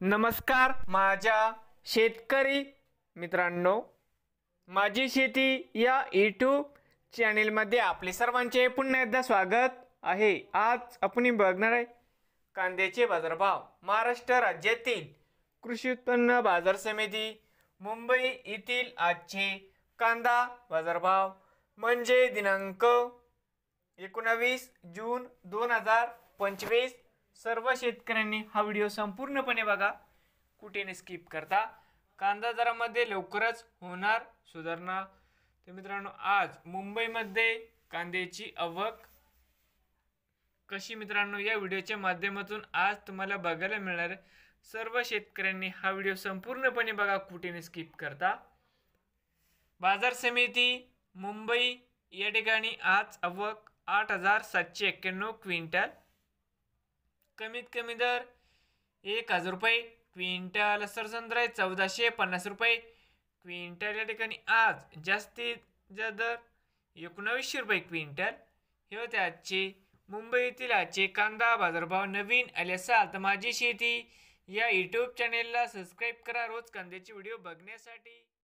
नमस्कार माझ्या शेतकरी मित्रांनो, माझी शेती या यूट्यूब चॅनेलमध्ये आपले सर्वांचे पुन्हा एकदा स्वागत आहे। आज आपण बघणार आहे कांद्याचे बाजारभाव। महाराष्ट्र राज्यातील कृषी उत्पन्न बाजार समिती मुंबई येथील आजचे कांदा बाजारभाव म्हणजे दिनांक 19 जून 2025। सर्व शेतकऱ्यांनी हा व्हिडिओ संपूर्णपणे बघा, कुठे स्किप करता। कांदा दरामध्ये लवकरच होणार सुधारणा। तर मित्रांनो, आज मुंबईमध्ये कांद्याची आवक कशी मित्रांनो या व्हिडिओच्या माध्यमातून आज तुम्हाला बघायला मिळणार आहे। सर्व शेतकऱ्यांनी हा व्हिडिओ संपूर्णपणे बघा, कुठे स्किप करता। बाजार समिती मुंबई या ठिकाणी आज आवक 8791 क्विंटल, कमीत कमी दर 1000 रुपये क्विंटल, सरसंद्र 1450 रुपये क्विंटल या ठिकाणी। आज जास्तीत दर 1900 रुपये क्विंटल हे होते आजचे मुंबईतील आजचे कांदा बाजारभाव। नवीन आले असाल तर माझी शेती या यूट्यूब चॅनेलला सबस्क्राईब करा रोज कांद्याचे व्हिडिओ बघण्यासाठी।